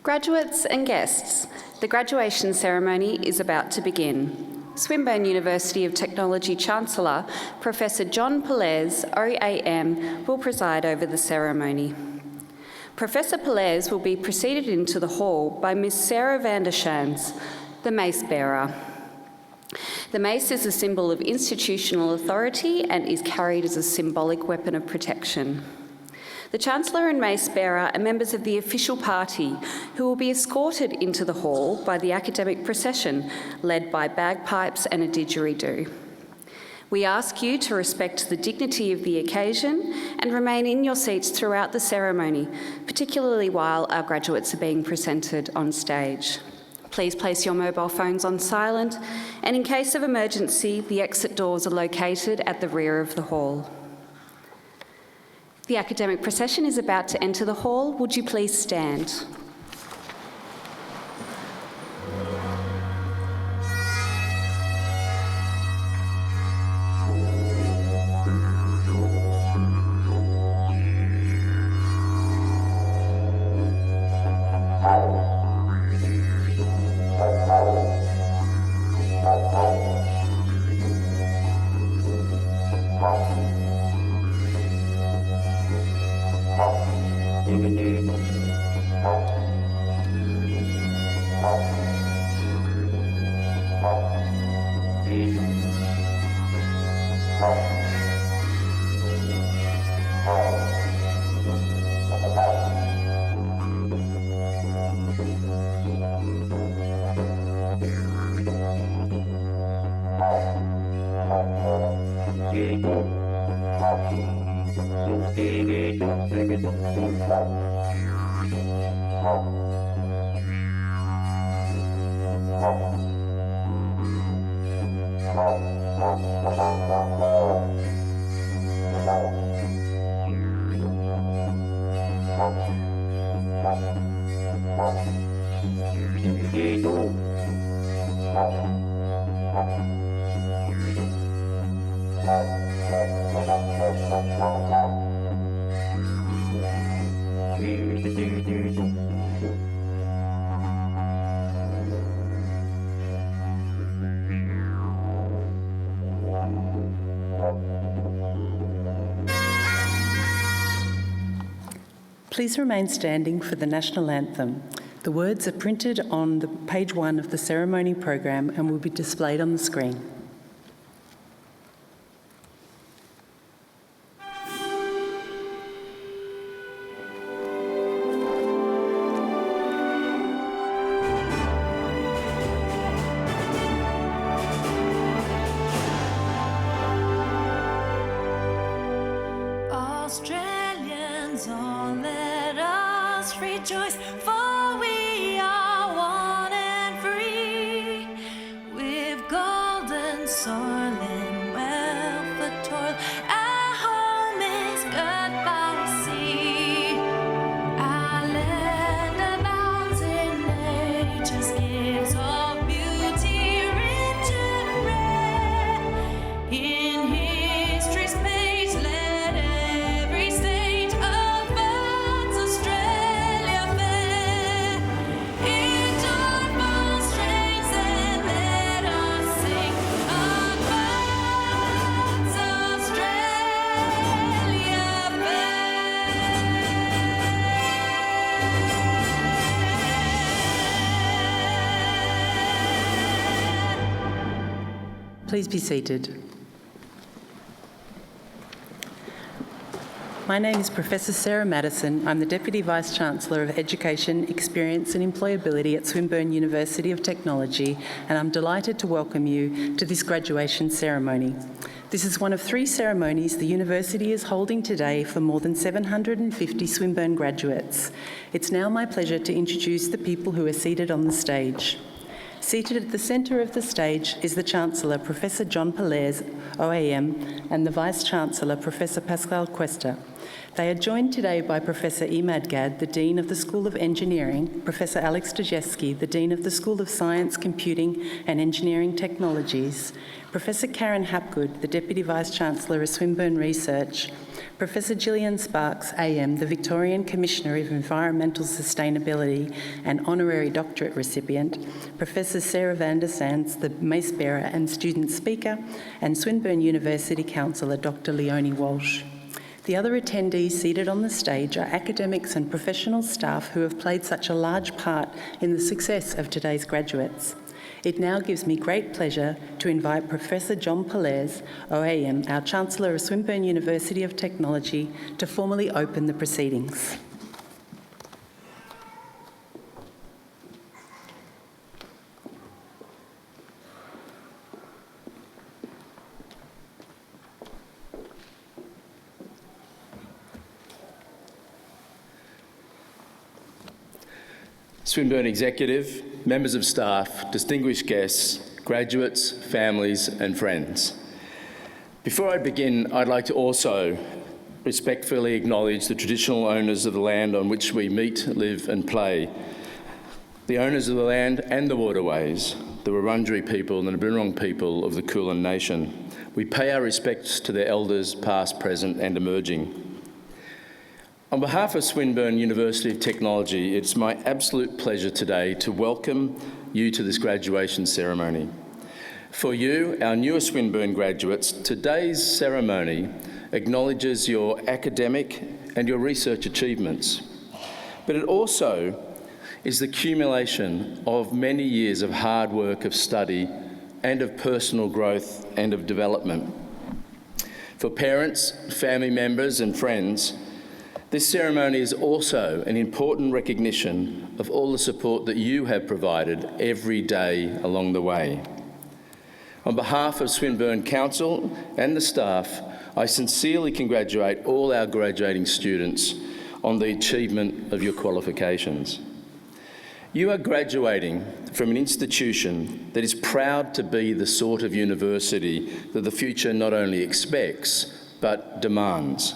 Graduates and guests, the graduation ceremony is about to begin. Swinburne University of Technology Chancellor, Professor John Pollaers, OAM, will preside over the ceremony. Professor Pollaers will be preceded into the hall by Ms. Sarah van der Schans, the mace bearer. The mace is a symbol of institutional authority and is carried as a symbolic weapon of protection. The Chancellor and mace bearer are members of the official party who will be escorted into the hall by the academic procession led by bagpipes and a didgeridoo. We ask you to respect the dignity of the occasion and remain in your seats throughout the ceremony, particularly while our graduates are being presented on stage. Please place your mobile phones on silent, and in case of emergency, the exit doors are located at the rear of the hall. The academic procession is about to enter the hall. Would you please stand? Please remain standing for the national anthem. The words are printed on page 1 of the ceremony program and will be displayed on the screen. Australians, all let us rejoice, for we are one and free. With golden soil and wealth of toil, our home is good by sea. Our land abounds in nature's gifts of beauty, rich and rare. In history's page, let every stage of birds Australia fair. In joyful strains, and let us sing of birds Australia fair. Please be seated. My name is Professor Sarah Madison. I'm the Deputy Vice-Chancellor of Education, Experience and Employability at Swinburne University of Technology, and I'm delighted to welcome you to this graduation ceremony. This is one of 3 ceremonies the University is holding today for more than 750 Swinburne graduates. It's now my pleasure to introduce the people who are seated on the stage. Seated at the centre of the stage is the Chancellor, Professor John Pollaers, OAM, and the Vice-Chancellor, Professor Pascal Cuesta. They are joined today by Professor Emad Gad, the Dean of the School of Engineering, Professor Alex Dejewski, the Dean of the School of Science, Computing and Engineering Technologies, Professor Karen Hapgood, the Deputy Vice-Chancellor of Swinburne Research, Professor Gillian Sparks, AM, the Victorian Commissioner of Environmental Sustainability and Honorary Doctorate recipient, Professor Sarah van der Sands, the Mace Bearer and Student Speaker, and Swinburne University Councillor Dr. Leonie Walsh. The other attendees seated on the stage are academics and professional staff who have played such a large part in the success of today's graduates. It now gives me great pleasure to invite Professor John Pollaers, OAM, our Chancellor of Swinburne University of Technology, to formally open the proceedings. Swinburne Executive, members of staff, distinguished guests, graduates, families and friends. Before I begin, I'd like to also respectfully acknowledge the traditional owners of the land on which we meet, live and play, the owners of the land and the waterways, the Wurundjeri people and the Birrong people of the Kulin Nation. We pay our respects to their elders, past, present and emerging. On behalf of Swinburne University of Technology, it's my absolute pleasure today to welcome you to this graduation ceremony. For you, our newest Swinburne graduates, today's ceremony acknowledges your academic and your research achievements, but it also is the accumulation of many years of hard work, of study, and of personal growth and of development. For parents, family members and friends, this ceremony is also an important recognition of all the support that you have provided every day along the way. On behalf of Swinburne Council and the staff, I sincerely congratulate all our graduating students on the achievement of your qualifications. You are graduating from an institution that is proud to be the sort of university that the future not only expects, but demands.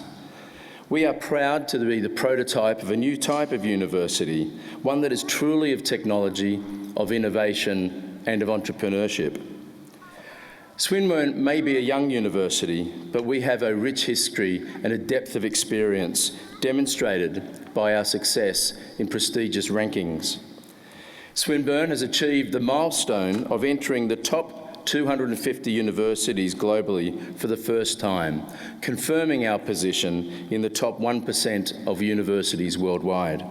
We are proud to be the prototype of a new type of university, one that is truly of technology, of innovation and of entrepreneurship. Swinburne may be a young university, but we have a rich history and a depth of experience demonstrated by our success in prestigious rankings. Swinburne has achieved the milestone of entering the top 250 universities globally for the first time, confirming our position in the top 1% of universities worldwide.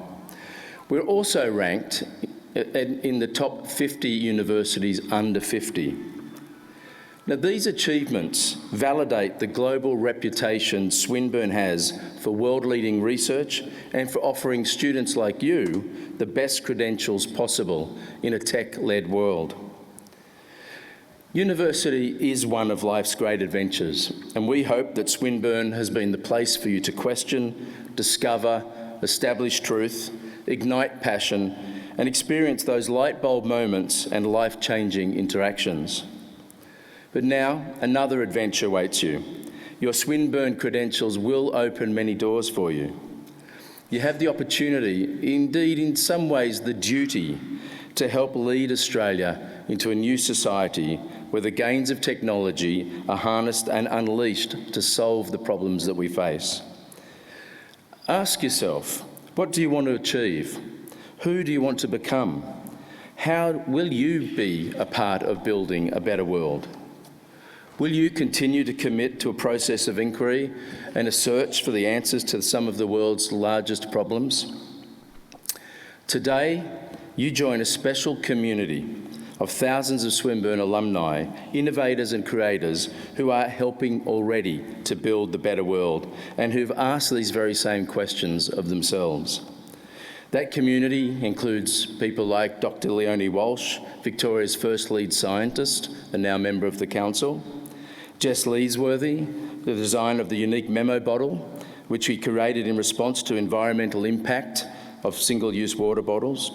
We're also ranked in the top 50 universities under 50. Now, these achievements validate the global reputation Swinburne has for world-leading research and for offering students like you the best credentials possible in a tech-led world. University is one of life's great adventures, and we hope that Swinburne has been the place for you to question, discover, establish truth, ignite passion, and experience those light bulb moments and life-changing interactions. But now, another adventure awaits you. Your Swinburne credentials will open many doors for you. You have the opportunity, indeed in some ways the duty, to help lead Australia into a new society where the gains of technology are harnessed and unleashed to solve the problems that we face. Ask yourself, what do you want to achieve? Who do you want to become? How will you be a part of building a better world? Will you continue to commit to a process of inquiry and a search for the answers to some of the world's largest problems? Today, you join a special community of thousands of Swinburne alumni, innovators and creators who are helping already to build the better world and who've asked these very same questions of themselves. That community includes people like Dr. Leonie Walsh, Victoria's first lead scientist and now member of the Council, Jess Leesworthy, the designer of the unique memo bottle, which we created in response to environmental impact of single-use water bottles,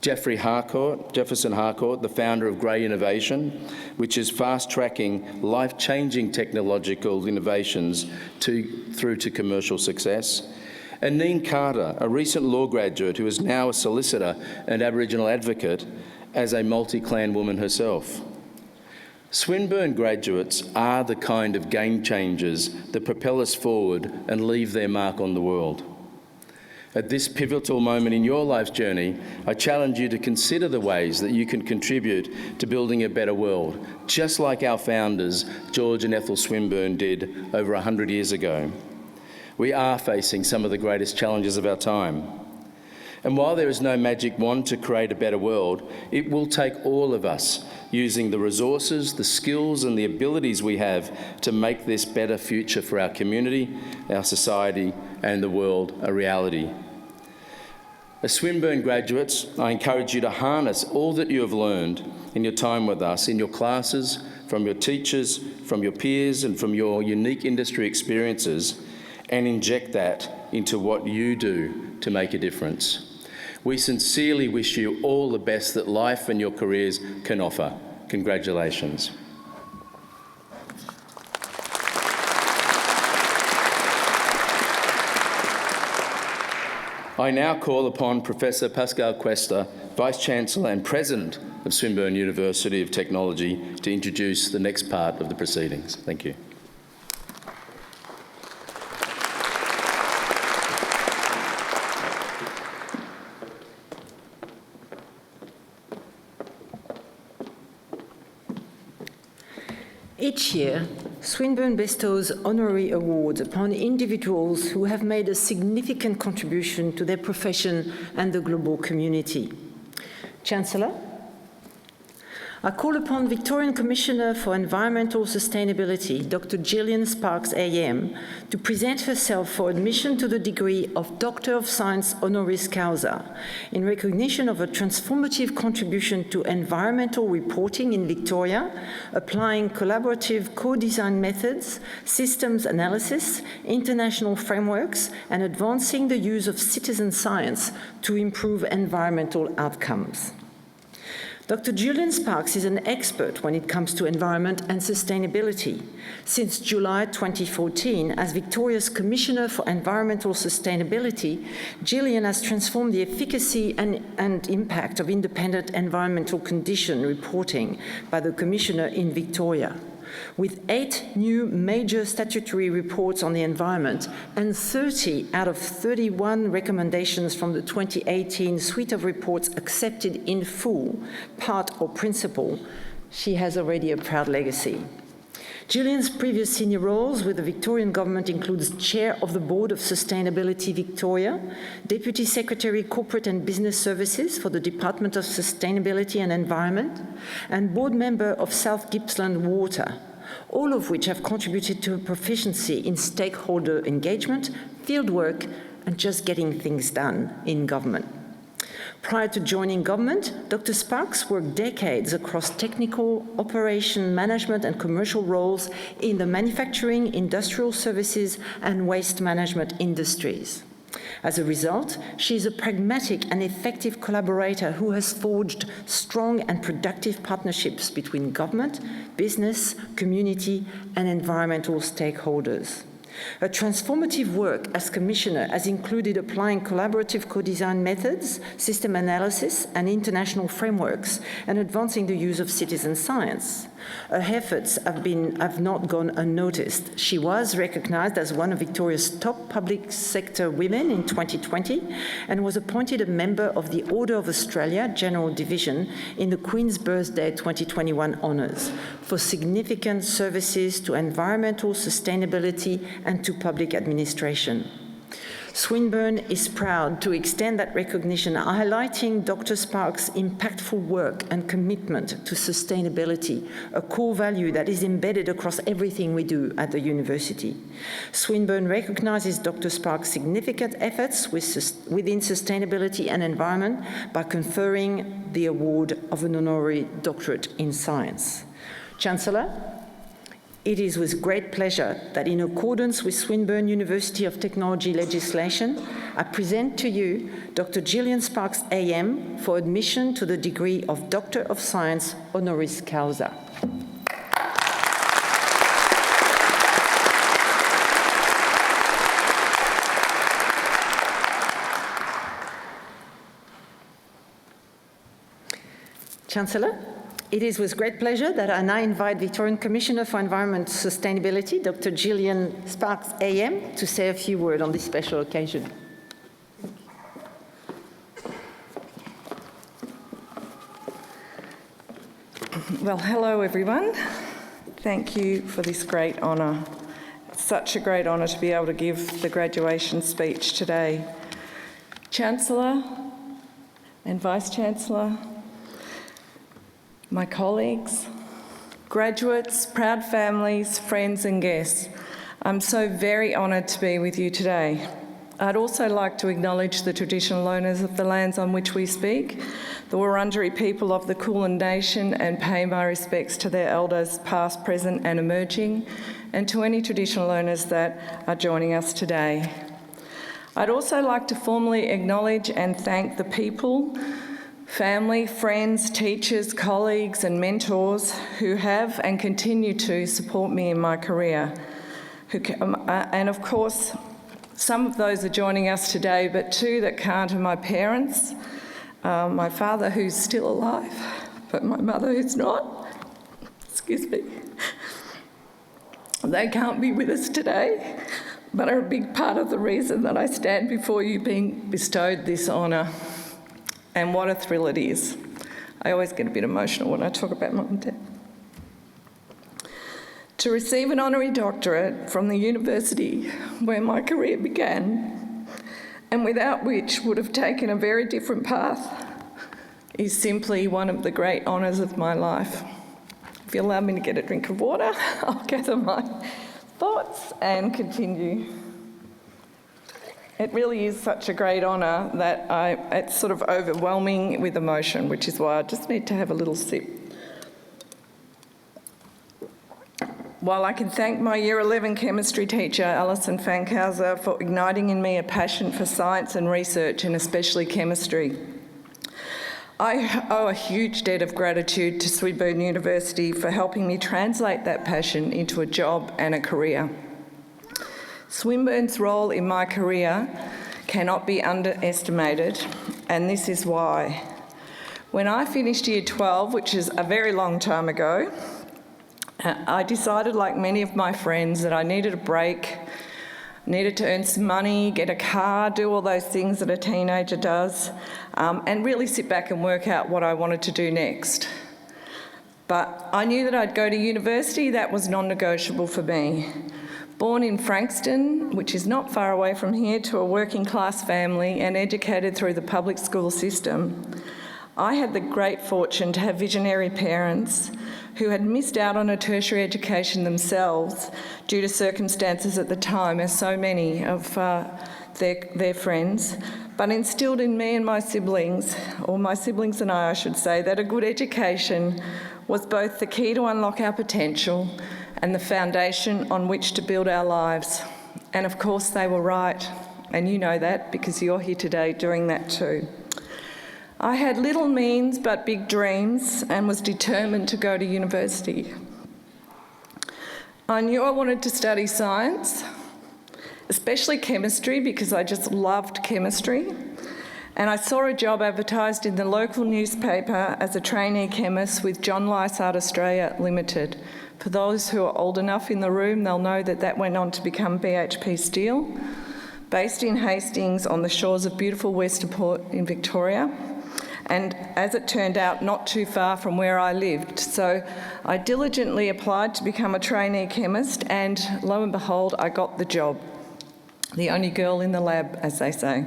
Jefferson Harcourt, the founder of Grey Innovation, which is fast-tracking life-changing technological innovations through to commercial success, and Neen Carter, a recent law graduate who is now a solicitor and Aboriginal advocate as a multi-clan woman herself. Swinburne graduates are the kind of game changers that propel us forward and leave their mark on the world. At this pivotal moment in your life's journey, I challenge you to consider the ways that you can contribute to building a better world, just like our founders, George and Ethel Swinburne, did over 100 years ago. We are facing some of the greatest challenges of our time. And while there is no magic wand to create a better world, it will take all of us using the resources, the skills and the abilities we have to make this better future for our community, our society and the world a reality. As Swinburne graduates, I encourage you to harness all that you have learned in your time with us, in your classes, from your teachers, from your peers and from your unique industry experiences, and inject that into what you do to make a difference. We sincerely wish you all the best that life and your careers can offer. Congratulations. I now call upon Professor Pascal Cuesta, Vice-Chancellor and President of Swinburne University of Technology, to introduce the next part of the proceedings. Thank you. Each year, Swinburne bestows honorary awards upon individuals who have made a significant contribution to their profession and the global community. Chancellor, I call upon Victorian Commissioner for Environmental Sustainability, Dr. Gillian Sparks AM, to present herself for admission to the degree of Doctor of Science honoris causa in recognition of a transformative contribution to environmental reporting in Victoria, applying collaborative co-design methods, systems analysis, international frameworks, and advancing the use of citizen science to improve environmental outcomes. Dr. Gillian Sparks is an expert when it comes to environment and sustainability. Since July 2014, as Victoria's Commissioner for Environmental Sustainability, Gillian has transformed the efficacy and impact of independent environmental condition reporting by the Commissioner in Victoria. With 8 new major statutory reports on the environment and 30 out of 31 recommendations from the 2018 suite of reports accepted in full, part or principle, she has already a proud legacy. Gillian's previous senior roles with the Victorian Government includes Chair of the Board of Sustainability Victoria, Deputy Secretary Corporate and Business Services for the Department of Sustainability and Environment, and Board Member of South Gippsland Water, all of which have contributed to a proficiency in stakeholder engagement, fieldwork, and just getting things done in government. Prior to joining government, Dr. Sparks worked decades across technical, operation, management, and commercial roles in the manufacturing, industrial services, and waste management industries. As a result, she is a pragmatic and effective collaborator who has forged strong and productive partnerships between government, business, community, and environmental stakeholders. Her transformative work as Commissioner has included applying collaborative co-design methods, system analysis, and international frameworks, and advancing the use of citizen science. Her efforts have not gone unnoticed. She was recognized as one of Victoria's top public sector women in 2020 and was appointed a member of the Order of Australia General Division in the Queen's Birthday 2021 honours for significant services to environmental sustainability and to public administration. Swinburne is proud to extend that recognition, highlighting Dr. Sparks' impactful work and commitment to sustainability, a core value that is embedded across everything we do at the university. Swinburne recognises Dr. Sparks' significant efforts within sustainability and environment by conferring the award of an honorary doctorate in science. Chancellor, it is with great pleasure that in accordance with Swinburne University of Technology legislation, I present to you Dr. Gillian Sparks AM for admission to the degree of Doctor of Science honoris causa. Chancellor, It is with great pleasure that I now invite Victorian Commissioner for Environment Sustainability, Dr. Gillian Sparks AM, to say a few words on this special occasion. Well, hello everyone. Thank you for this great honour. It's such a great honour to be able to give the graduation speech today. Chancellor and Vice-Chancellor, my colleagues, graduates, proud families, friends and guests, I'm so very honoured to be with you today. I'd also like to acknowledge the traditional owners of the lands on which we speak, the Wurundjeri people of the Kulin Nation, and pay my respects to their elders past, present and emerging, and to any traditional owners that are joining us today. I'd also like to formally acknowledge and thank the people, family, friends, teachers, colleagues and mentors who have and continue to support me in my career. And of course, some of those are joining us today, but two that can't are my parents, my father who's still alive, but my mother who's not. Excuse me. They can't be with us today, but are a big part of the reason that I stand before you being bestowed this honour. And what a thrill it is. I always get a bit emotional when I talk about Mum and Dad. To receive an honorary doctorate from the university where my career began, and without which would have taken a very different path, is simply one of the great honours of my life. If you allow me to get a drink of water, I'll gather my thoughts and continue. It really is such a great honour that it's sort of overwhelming with emotion, which is why I just need to have a little sip. While I can thank my Year 11 chemistry teacher, Alison Fankhauser, for igniting in me a passion for science and research, and especially chemistry, I owe a huge debt of gratitude to Swinburne University for helping me translate that passion into a job and a career. Swinburne's role in my career cannot be underestimated, and this is why. When I finished Year 12, which is a very long time ago, I decided, like many of my friends, that I needed a break, needed to earn some money, get a car, do all those things that a teenager does, and really sit back and work out what I wanted to do next. But I knew that I'd go to university. That was non-negotiable for me. Born in Frankston, which is not far away from here, to a working class family and educated through the public school system, I had the great fortune to have visionary parents who had missed out on a tertiary education themselves due to circumstances at the time, as so many of their friends, but instilled in me and my siblings, or my siblings and I should say, that a good education was both the key to unlock our potential and the foundation on which to build our lives. And of course they were right, and you know that because you're here today doing that too. I had little means but big dreams and was determined to go to university. I knew I wanted to study science, especially chemistry, because I just loved chemistry. And I saw a job advertised in the local newspaper as a trainee chemist with John Lysart Australia Limited. For those who are old enough in the room, they'll know that that went on to become BHP Steel, based in Hastings on the shores of beautiful Westerport in Victoria. And as it turned out, not too far from where I lived. So I diligently applied to become a trainee chemist, and lo and behold, I got the job. The only girl in the lab, as they say.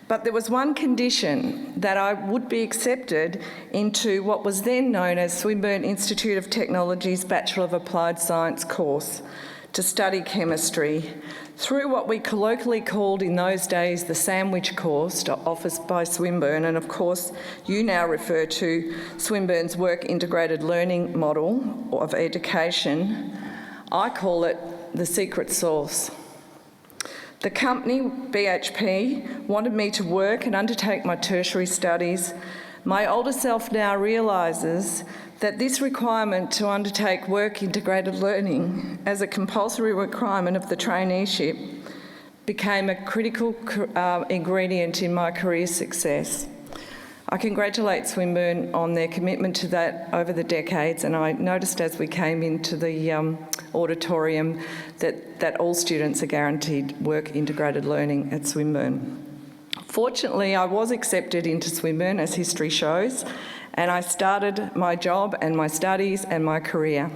But there was one condition: that I would be accepted into what was then known as Swinburne Institute of Technology's Bachelor of Applied Science course to study chemistry through what we colloquially called in those days the sandwich course offered by Swinburne, and of course you now refer to Swinburne's work integrated learning model of education. I call it the secret sauce. The company, BHP, wanted me to work and undertake my tertiary studies. My older self now realises that this requirement to undertake work integrated learning as a compulsory requirement of the traineeship became a critical ingredient in my career success. I congratulate Swinburne on their commitment to that over the decades, and I noticed as we came into the auditorium that all students are guaranteed work integrated learning at Swinburne. Fortunately, I was accepted into Swinburne, as history shows, and I started my job and my studies and my career.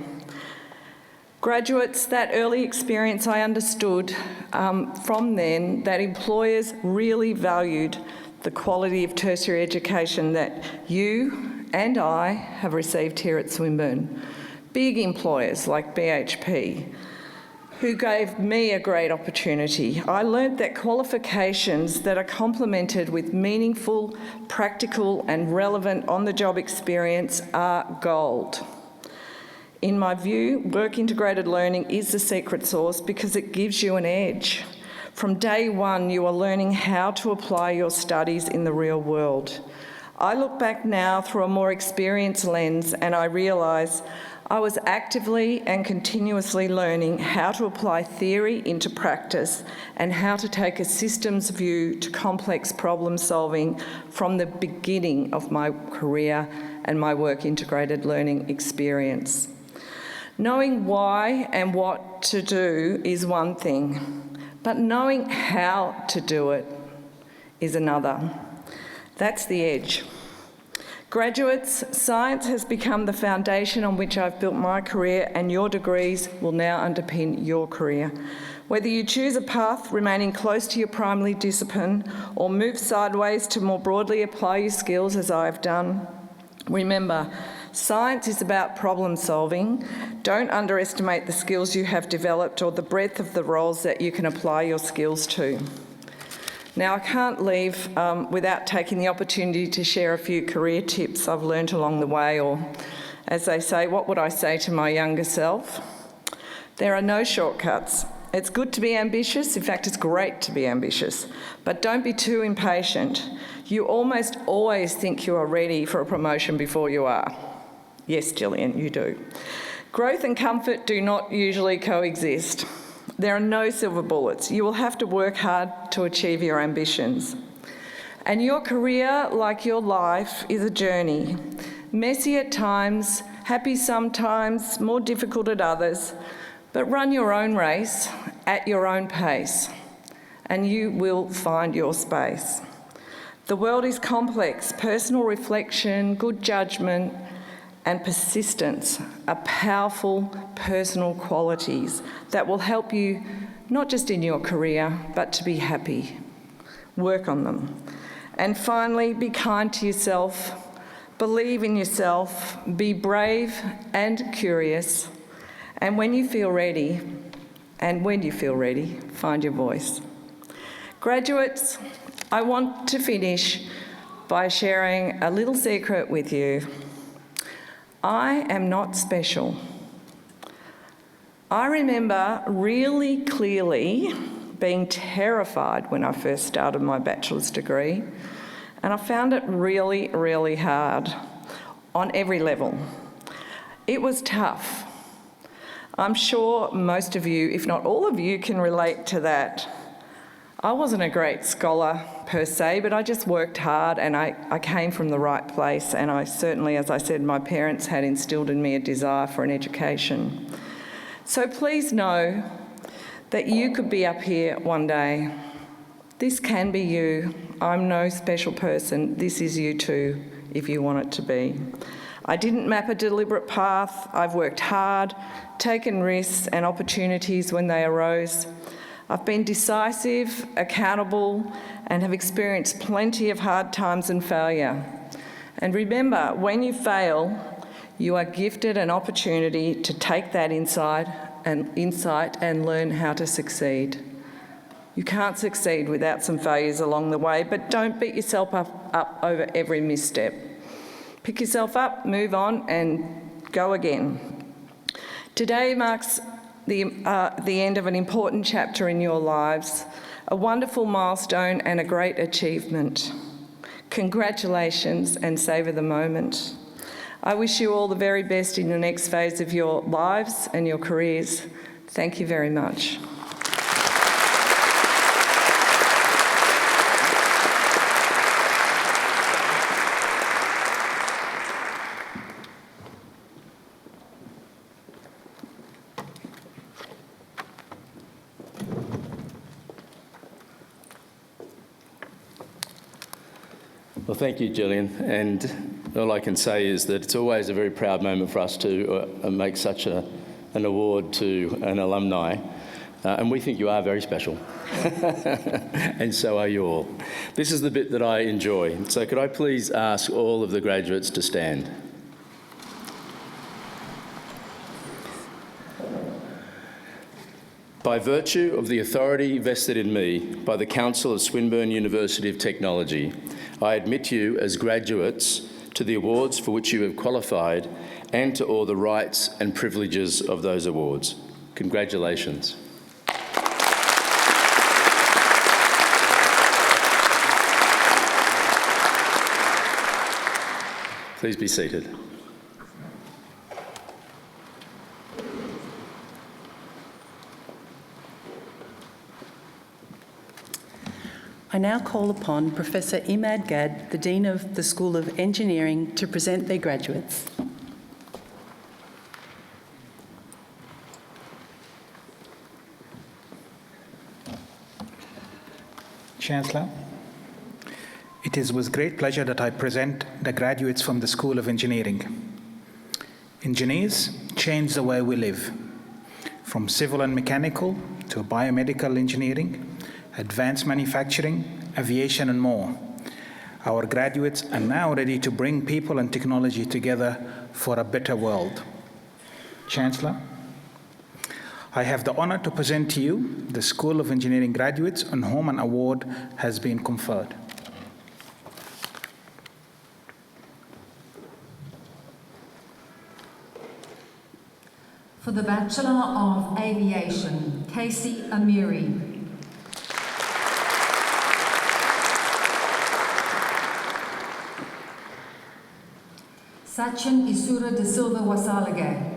Graduates, that early experience I understood from then that employers really valued the quality of tertiary education that you and I have received here at Swinburne. Big employers like BHP, who gave me a great opportunity. I learnt that qualifications that are complemented with meaningful, practical and relevant on-the-job experience are gold. In my view, work integrated learning is the secret sauce because it gives you an edge. From day one, you are learning how to apply your studies in the real world. I look back now through a more experienced lens and I realise I was actively and continuously learning how to apply theory into practice and how to take a systems view to complex problem solving from the beginning of my career and my work integrated learning experience. Knowing why and what to do is one thing, but knowing how to do it is another. That's the edge. Graduates, science has become the foundation on which I've built my career, and your degrees will now underpin your career. Whether you choose a path remaining close to your primary discipline or move sideways to more broadly apply your skills as I have done, remember, science is about problem solving. Don't underestimate the skills you have developed or the breadth of the roles that you can apply your skills to. Now, I can't leave without taking the opportunity to share a few career tips I've learnt along the way, or as they say, what would I say to my younger self? There are no shortcuts. It's good to be ambitious. In fact, it's great to be ambitious, but don't be too impatient. You almost always think you are ready for a promotion before you are. Yes, Gillian, you do. Growth and comfort do not usually coexist. There are no silver bullets. You will have to work hard to achieve your ambitions. And your career, like your life, is a journey. Messy at times, happy sometimes, more difficult at others, but run your own race at your own pace, and you will find your space. The world is complex. Personal reflection, good judgment, and persistence are powerful personal qualities that will help you not just in your career, but to be happy. Work on them. And finally, be kind to yourself, believe in yourself, be brave and curious, and when you feel ready, find your voice. Graduates, I want to finish by sharing a little secret with you. I am not special. I remember really clearly being terrified when I first started my bachelor's degree, and I found it really, really hard on every level. It was tough. I'm sure most of you, if not all of you, can relate to that. I wasn't a great scholar per se, but I just worked hard and I came from the right place, and I certainly, as I said, my parents had instilled in me a desire for an education. So please know that you could be up here one day. This can be you. I'm no special person. This is you too, if you want it to be. I didn't map a deliberate path. I've worked hard, taken risks and opportunities when they arose. I've been decisive, accountable, and have experienced plenty of hard times and failure. And remember, when you fail, you are gifted an opportunity to take that insight and learn how to succeed. You can't succeed without some failures along the way, but don't beat yourself up over every misstep. Pick yourself up, move on, and go again. Today marks the end of an important chapter in your lives, a wonderful milestone and a great achievement. Congratulations and savour the moment. I wish you all the very best in the next phase of your lives and your careers. Thank you very much. Well, thank you, Gillian. And all I can say is that it's always a very proud moment for us to make such an award to an alumni. And we think you are very special. And so are you all. This is the bit that I enjoy. So could I please ask all of the graduates to stand? By virtue of the authority vested in me by the Council of Swinburne University of Technology, I admit you as graduates to the awards for which you have qualified and to all the rights and privileges of those awards. Congratulations. Please be seated. I now call upon Professor Imad Gad, the Dean of the School of Engineering, to present their graduates. Chancellor, it is with great pleasure that I present the graduates from the School of Engineering. Engineers change the way we live, from civil and mechanical to biomedical engineering, advanced manufacturing, aviation, and more. Our graduates are now ready to bring people and technology together for a better world. Chancellor, I have the honor to present to you the School of Engineering graduates on whom an award has been conferred. For the Bachelor of Aviation, Casey Amiri. Sachin Isura de Silva Wasalage.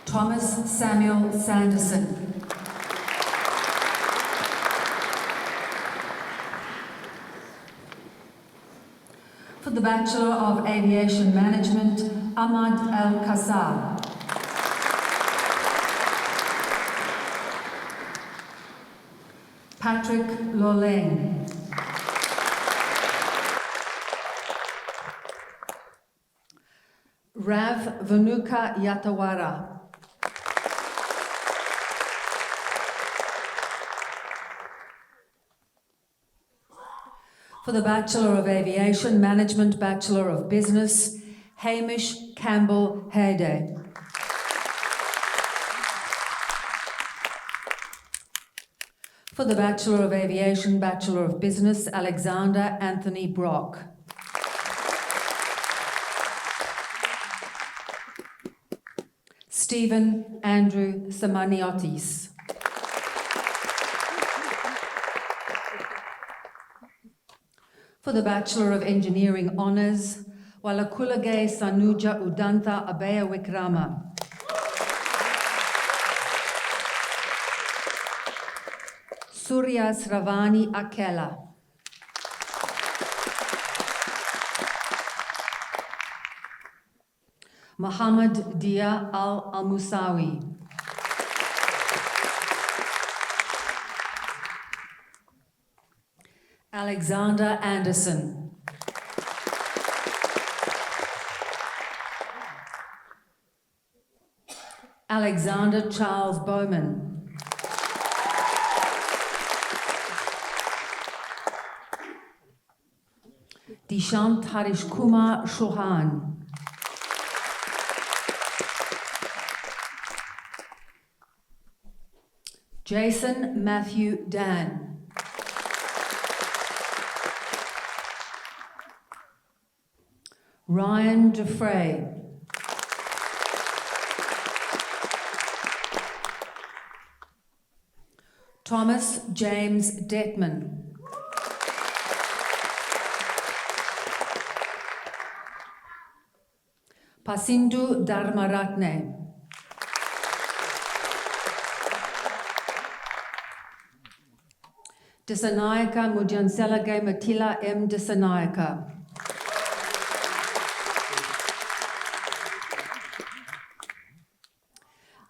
Thomas Samuel Sanderson. For the Bachelor of Aviation Management, Ahmad Al-Qassar. Patrick Loleng. Rav Vanuka Yatawara. For the Bachelor of Aviation Management, Bachelor of Business, Hamish Campbell Hayday. For the Bachelor of Aviation, Bachelor of Business, Alexander Anthony Brock. Stephen Andrew Samaniotis. For the Bachelor of Engineering Honours, Walakulage Sanuja Udantha Abaya Wikrama. Surya Sravani Akela. Muhammad Dia Al-Musawi. Alexander Anderson. Alexander Charles Bowman. Dishant Harish Kumar Chauhan. Jason Matthew Dan. Ryan Defray. Thomas James Detman. Pasindu Dharmaratne. Disanayaka Mudyanselage Matila M. Disanayaka.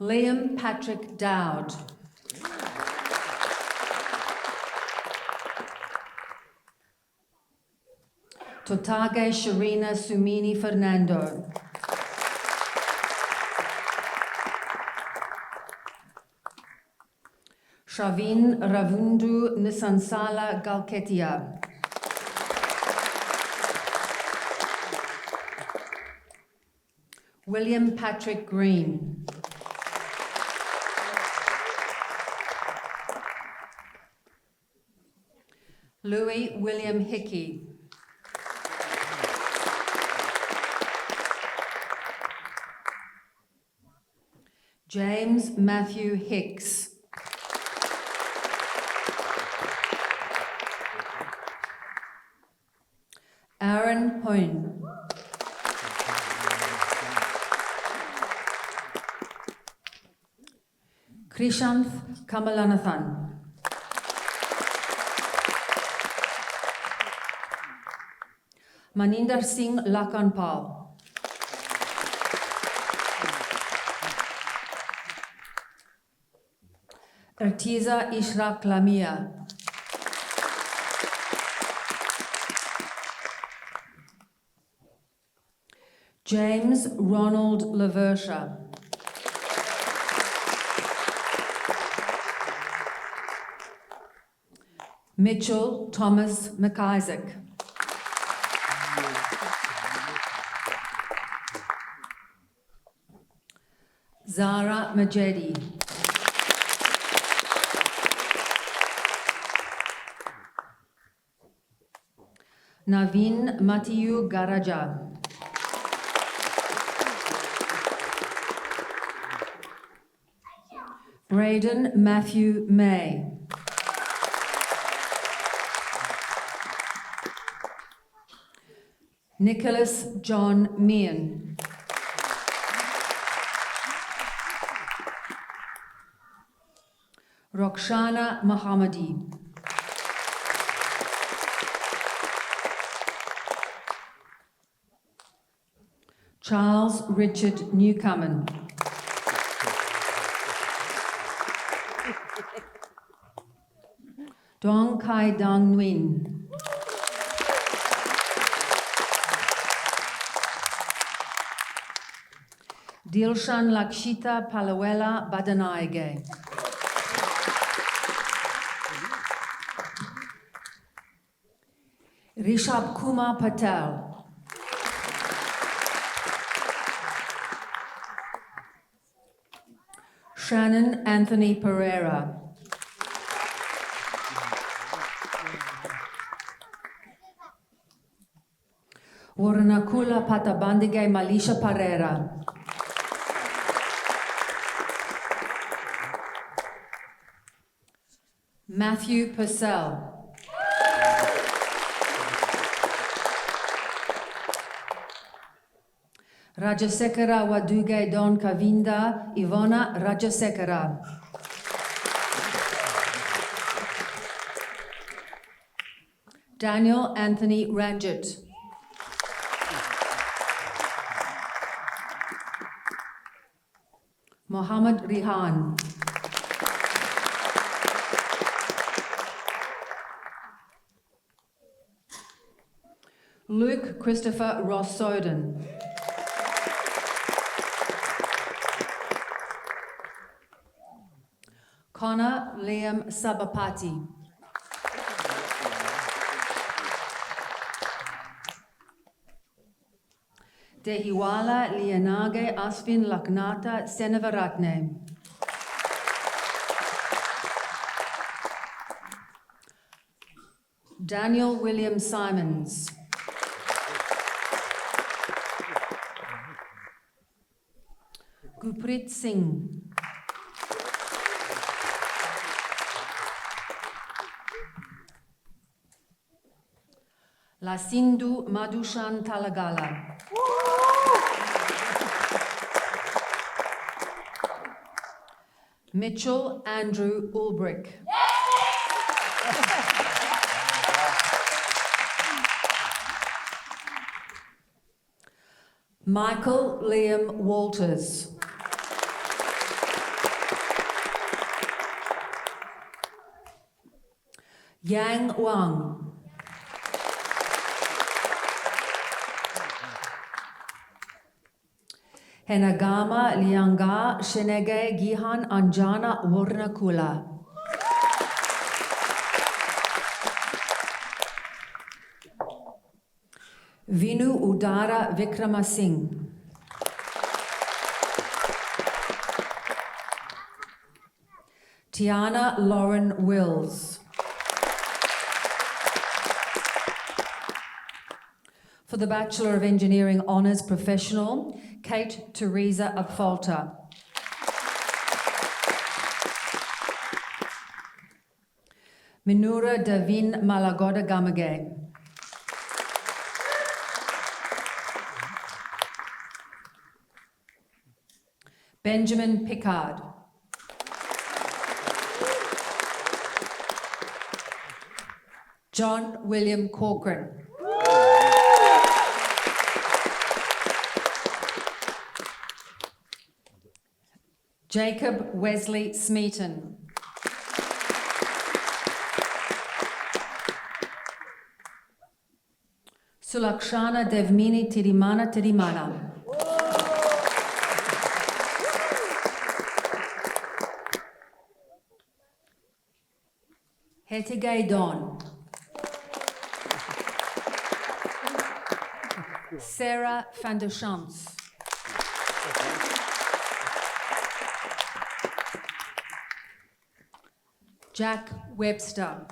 Liam Patrick Dowd. Totage Sharina Sumini Fernando. Shavin Ravundu Nisansala Galketia. William Patrick Green. Louis William Hickey. James Matthew Hicks. Aaron Hoyne. Krishanth Kamalanathan. Maninder Singh Lakanpal. Ertiza Ishraq Lamia. James Ronald Laversha. Mitchell Thomas McIsaac. Zara Majedi. Naveen Matiyu Garaja. Braden Matthew May. Nicholas John Meehan. Rokshana Mohammadi. Charles Richard Newcomen. Dong Kai Dang Nguyen. Dilshan Lakshita Palawela Badanaige. Rishab Kumar Patel. Shannon Anthony Pereira. Waranakula Patabandige Malisha Pereira. Matthew Purcell. Rajasekara Waduge Don Kavinda Ivona Rajasekara. Daniel Anthony Ranjit. Mohammed Rihan. Luke Christopher Ross Soden. Connor Liam Sabapati. Dehiwala Lianage Asvin Laknata Senavaratne. Daniel William Simons. Gurpreet Singh. Lasindu Madhushan Talagala. Mitchell Andrew Ulbrich. Michael Liam Walters. Yang Wang. Henagama Lianga Shenege Gihan Anjana Warnakula. Vinu Udara Vikramasinghe. Tiana Lauren Wills. For the Bachelor of Engineering Honours Professional, Kate Teresa Apfolter. Minura Davin Malagoda Gamage. Benjamin Pickard. John William Corcoran. Jacob Wesley Smeaton. Sulakshana Devmini Tirimana. Hetigay Don. Sarah van der Schans. Jack Webster.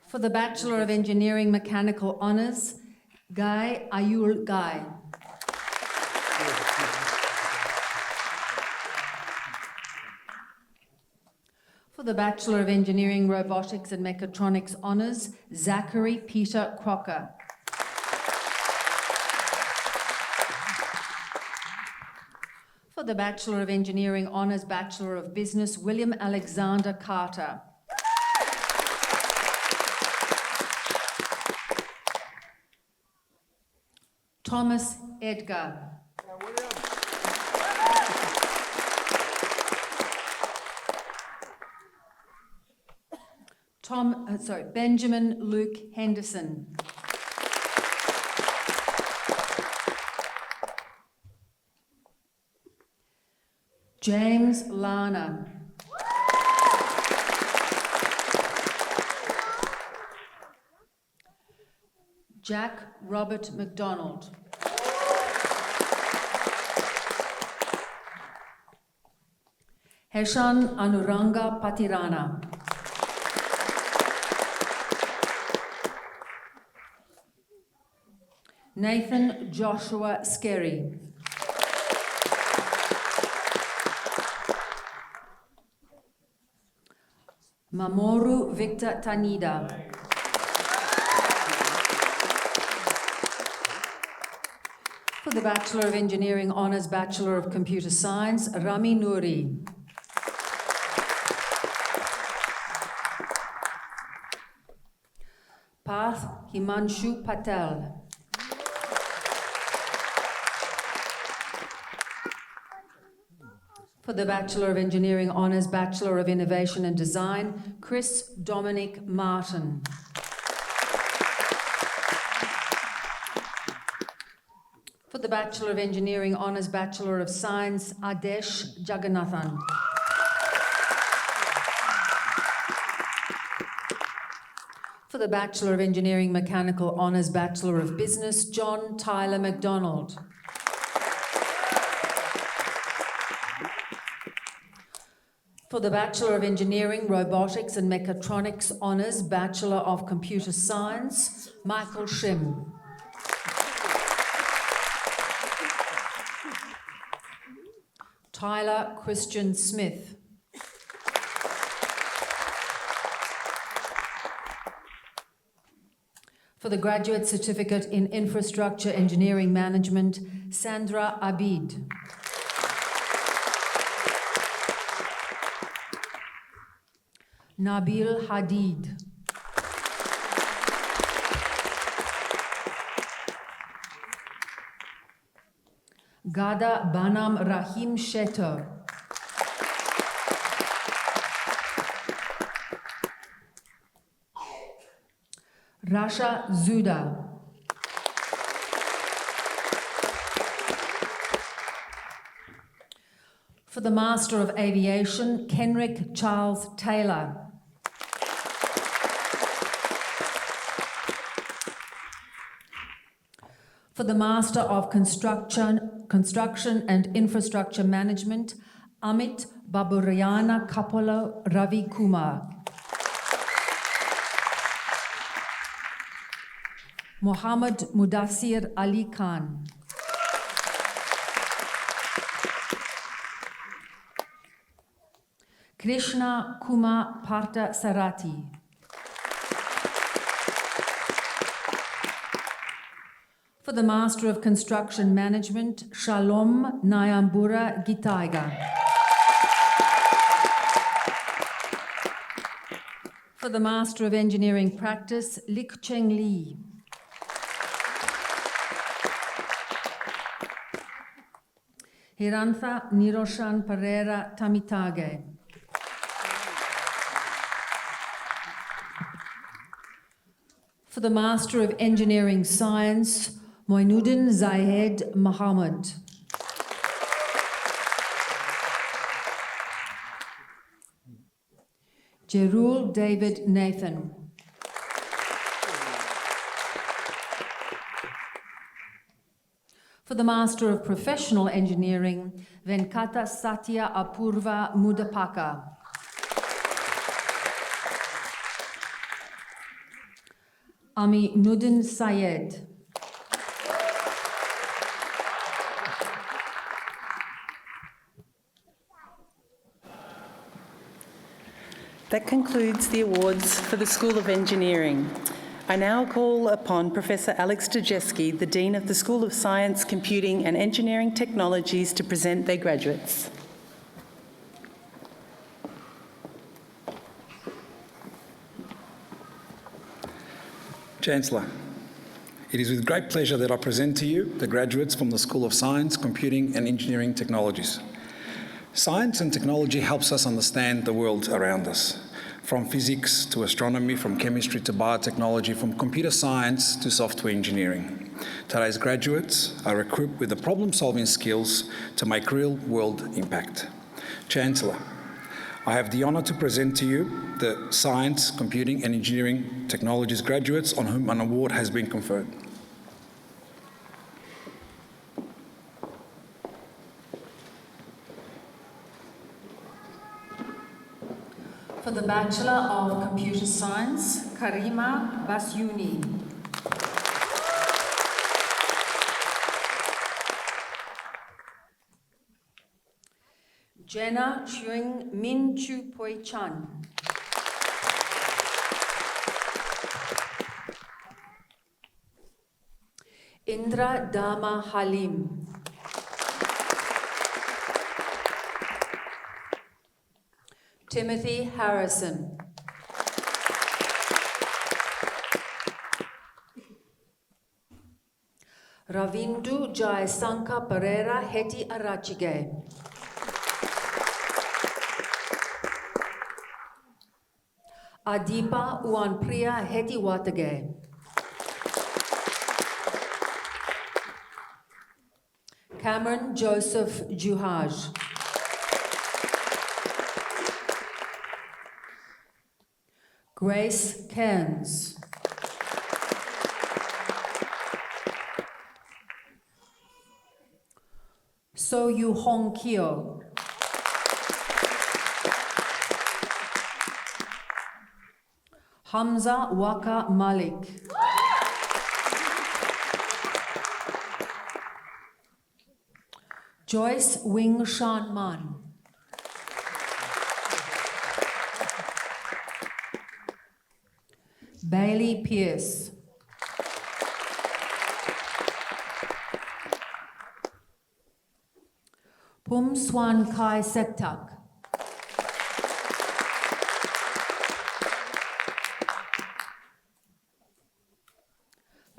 For the Bachelor of Engineering Mechanical Honours, Guy Ayul Guy. For the Bachelor of Engineering Robotics and Mechatronics Honours, Zachary Peter Crocker. For the Bachelor of Engineering Honours Bachelor of Business, William Alexander Carter. Thomas Edgar. Benjamin Luke Henderson. James Lana. Jack Robert McDonald. Heshan Anuranga Patirana. Nathan Joshua Skerry. Mamoru Victor Tanida. For the Bachelor of Engineering Honours Bachelor of Computer Science, Rami Nouri. Parth Himanshu Patel. For the Bachelor of Engineering Honours Bachelor of Innovation and Design, Chris Dominic Martin. For the Bachelor of Engineering Honours Bachelor of Science, Adesh Jagannathan. For the Bachelor of Engineering Mechanical Honours Bachelor of Business, John Tyler MacDonald. For the Bachelor of Engineering, Robotics and Mechatronics Honours Bachelor of Computer Science, Michael Shim. Tyler Christian Smith. For the Graduate Certificate in Infrastructure Engineering Management, Sandra Abid. Nabil Hadid. Gada Banam Rahim Sheto. Rasha Zuda. For the Master of Aviation, Kenrick Charles Taylor. For the Master of Construction and Infrastructure Management, Amit Baburayana Kapolo Ravi Kumar. Muhammad Mudassir Ali Khan. Krishna Kumar Partha Sarati. For the Master of Construction Management, Shalom Nyambura Gitaiga. For the Master of Engineering Practice, Lik Cheng Lee. Hirantha Niroshan Pereira Tamitage. For the Master of Engineering Science, Moinuddin Zayed Muhammad. Jerul David Nathan. For the Master of Professional Engineering, Venkata Satya Apurva Mudapaka. Ami Nuddin Sayed. That concludes the awards for the School of Engineering. I now call upon Professor Alex Dejewski, the Dean of the School of Science, Computing and Engineering Technologies, to present their graduates. Chancellor, it is with great pleasure that I present to you the graduates from the School of Science, Computing and Engineering Technologies. Science and technology helps us understand the world around us, from physics to astronomy, from chemistry to biotechnology, from computer science to software engineering. Today's graduates are equipped with the problem-solving skills to make real-world impact. Chancellor, I have the honour to present to you the Science, Computing and Engineering Technologies graduates on whom an award has been conferred. For the Bachelor of Computer Science, Karima Basyuni. Jenna Chuing Min Chu Poi Chan. Indra Dama Halim. Timothy Harrison. Ravindu Jayasanka Pereira Heti Arachige. Adipa Uanpriya Heti Watage. Cameron Joseph Juhaj. Grace Cairns. So Yu Hong Kyo. Hamza Waka Malik. Joyce Wing Shan Man. Bailey Pierce. Pum Swan Kai Sektak.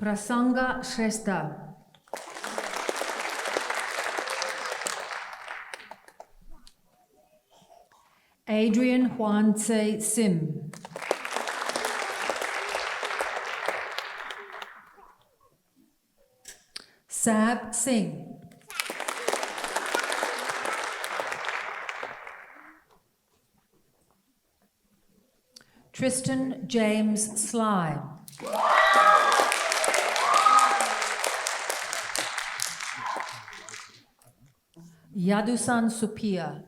Prasanga Shrestha. Adrian Huan Tse Sim. Sab Singh. Tristan James Sly. Yadusan Supia.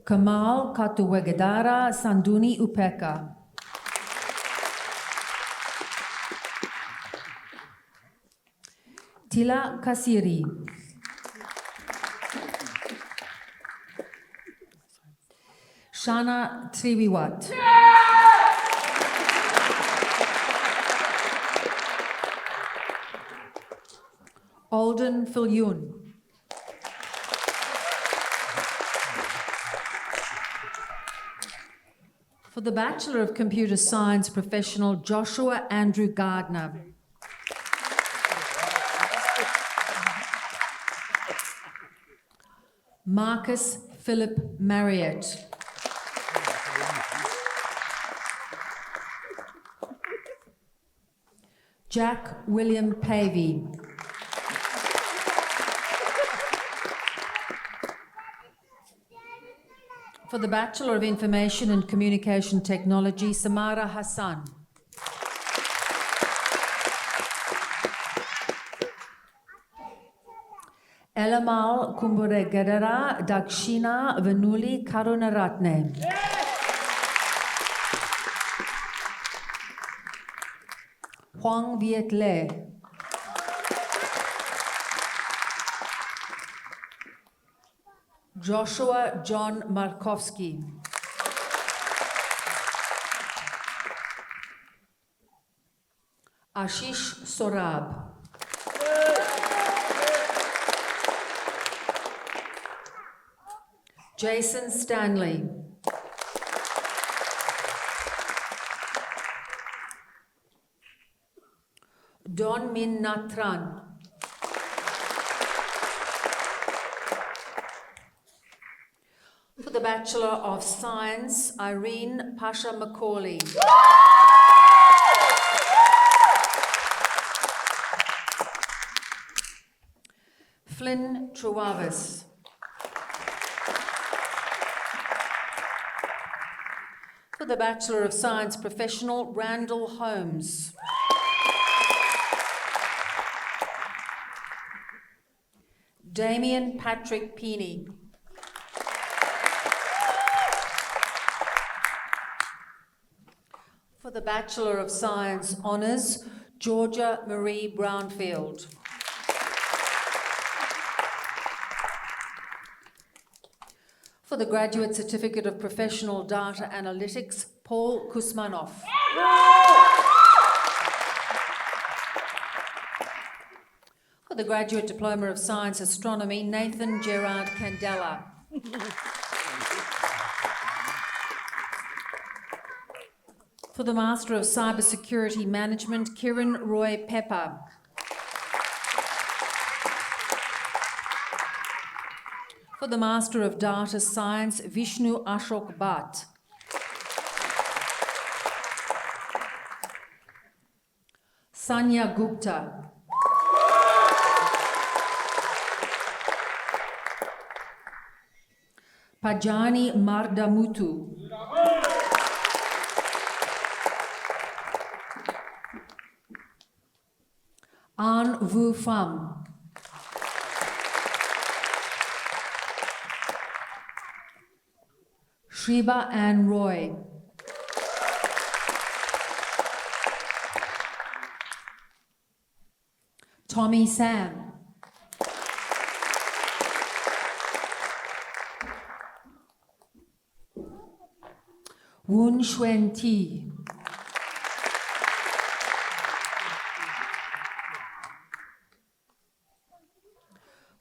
Kamal Katuwegadara Sanduni Upeka. Tila Kasiri. Shana Triwiwat. Alden Filyun. For the Bachelor of Computer Science professional, Joshua Andrew Gardner. Marcus Philip Marriott. Jack William Pavey. For the Bachelor of Information and Communication Technology, Samara Hassan. Elamal Kumburegadara Dakshina Vanuli Karunaratne. Huang Viet Le. Joshua John Markowski. Ashish Sorab. Jason Stanley. Don Min Natran. For the Bachelor of Science, Irene Pasha Macaulay. Flynn Truavis. For the Bachelor of Science professional, Randall Holmes. Damien Patrick Peeney. For the Bachelor of Science Honours, Georgia Marie Brownfield. For the Graduate Certificate of Professional Data Analytics, Paul Kusmanov. For the Graduate Diploma of Science Astronomy, Nathan Gerard Candela. For the Master of Cybersecurity Management, Kiran Roy Pepper. For the Master of Data Science, Vishnu Ashok Bhatt. Sanya Gupta. Pajani Mardamutu. An Vu Pham. Shriba Ann Roy. Tommy Sam. Woon Shuen Ti.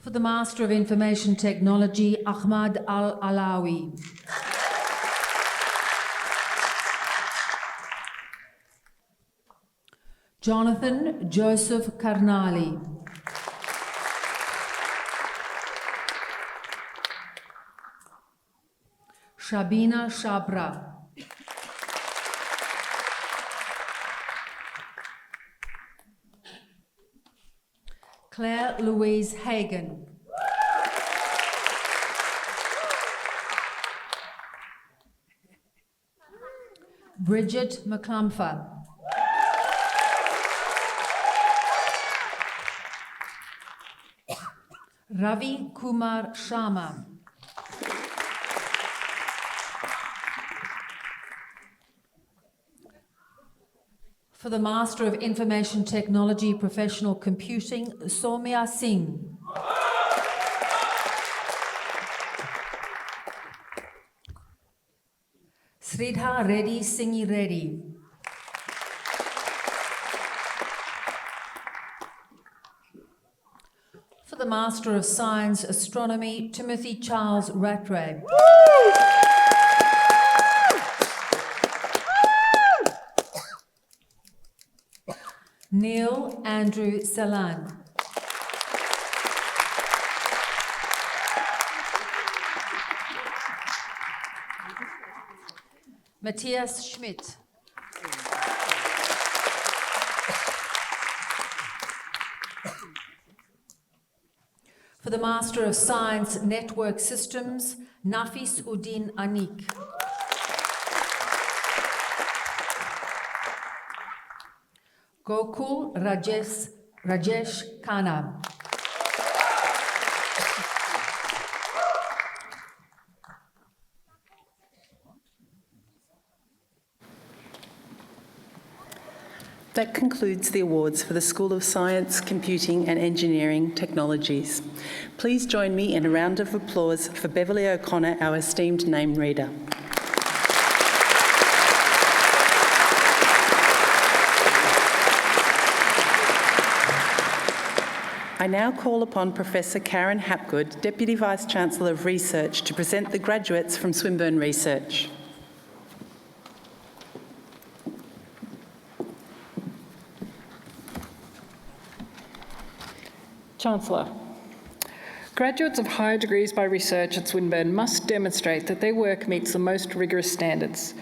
For the Master of Information Technology, Ahmad Al-Alawi. Jonathan Joseph Karnali. Shabina Shabra. Claire Louise Hagan. Bridget McClumpher. Ravi Kumar Sharma. For the Master of Information Technology Professional Computing, Soumya Singh. Sridhar Reddy Singhi Reddy. For the Master of Science Astronomy, Timothy Charles Rattray. Neil Andrew Salan. Matthias Schmidt. For the Master of Science Network Systems, Nafis Uddin Anik. Gokul Rajesh Khanna. That concludes the awards for the School of Science, Computing and Engineering Technologies. Please join me in a round of applause for Beverly O'Connor, our esteemed name reader. I now call upon Professor Karen Hapgood, Deputy Vice-Chancellor of Research, to present the graduates from Swinburne Research. Chancellor, graduates of higher degrees by research at Swinburne must demonstrate that their work meets the most rigorous standards.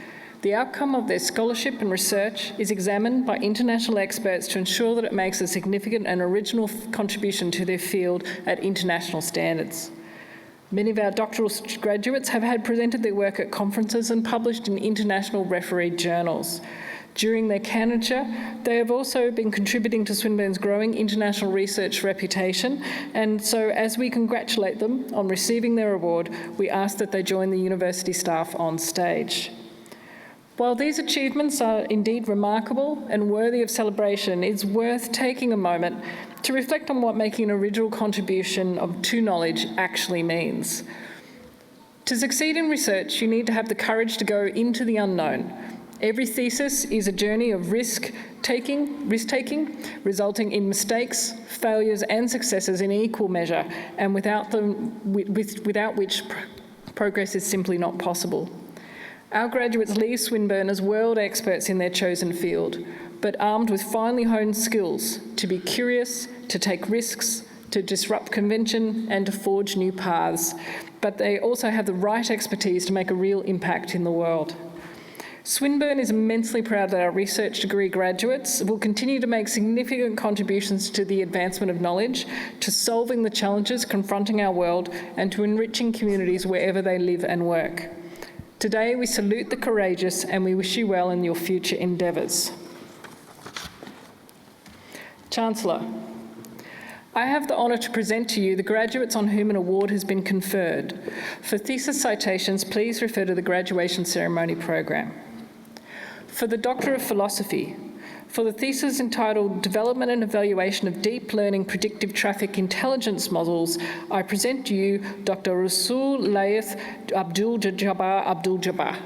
The outcome of their scholarship and research is examined by international experts to ensure that it makes a significant and original contribution to their field at international standards. Many of our doctoral graduates have had presented their work at conferences and published in international refereed journals. During their candidature, they have also been contributing to Swinburne's growing international research reputation, and so as we congratulate them on receiving their award, we ask that they join the university staff on stage. While these achievements are indeed remarkable and worthy of celebration, it's worth taking a moment to reflect on what making an original contribution to knowledge actually means. To succeed in research, you need to have the courage to go into the unknown. Every thesis is a journey of risk-taking, resulting in mistakes, failures and successes in equal measure, and without which progress is simply not possible. Our graduates leave Swinburne as world experts in their chosen field, but armed with finely honed skills to be curious, to take risks, to disrupt convention and to forge new paths. But they also have the right expertise to make a real impact in the world. Swinburne is immensely proud that our research degree graduates will continue to make significant contributions to the advancement of knowledge, to solving the challenges confronting our world, and to enriching communities wherever they live and work. Today, we salute the courageous and we wish you well in your future endeavours. Chancellor, I have the honour to present to you the graduates on whom an award has been conferred. For thesis citations, please refer to the graduation ceremony program. For the Doctor of Philosophy, for the thesis entitled Development and Evaluation of Deep Learning Predictive Traffic Intelligence Models, I present to you Dr. Rasul Laith Abdul Jabbar.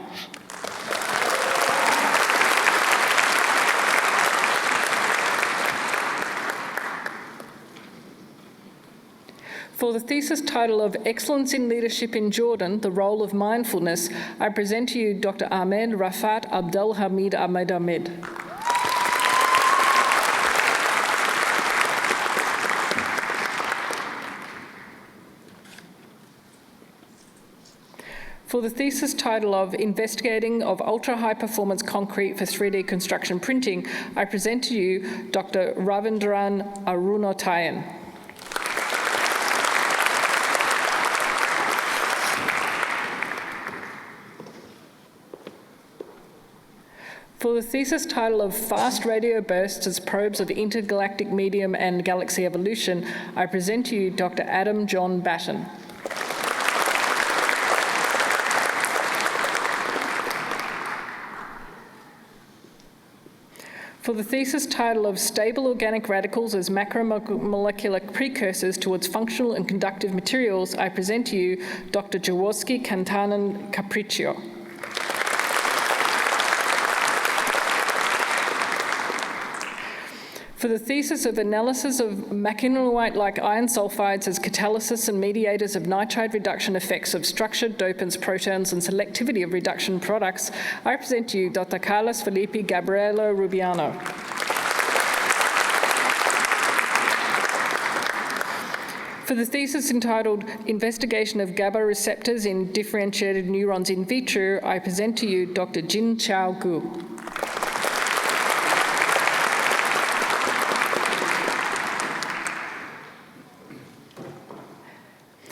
For the thesis title of Excellence in Leadership in Jordan, the Role of Mindfulness, I present to you Dr. Ahmed Rafat Abdelhamid Ahmed. For the thesis title of Investigating of Ultra-High Performance Concrete for 3D Construction Printing, I present to you Dr. Ravindran Arunotayan. For the thesis title of Fast Radio Bursts as Probes of Intergalactic Medium and Galaxy Evolution, I present to you Dr. Adam John Batten. For the thesis title of Stable Organic Radicals as Macromolecular Precursors towards Functional and Conductive Materials, I present to you Dr. Jaworski Kantanen Capriccio. For the thesis of Analysis of machinolite-like iron sulfides as catalysis and mediators of nitride reduction effects of structured dopants, protons, and selectivity of reduction products, I present to you Dr. Carlos Felipe Gabriela Rubiano. For the thesis entitled Investigation of GABA Receptors in Differentiated Neurons in Vitro, I present to you Dr. Jin Chao Gu.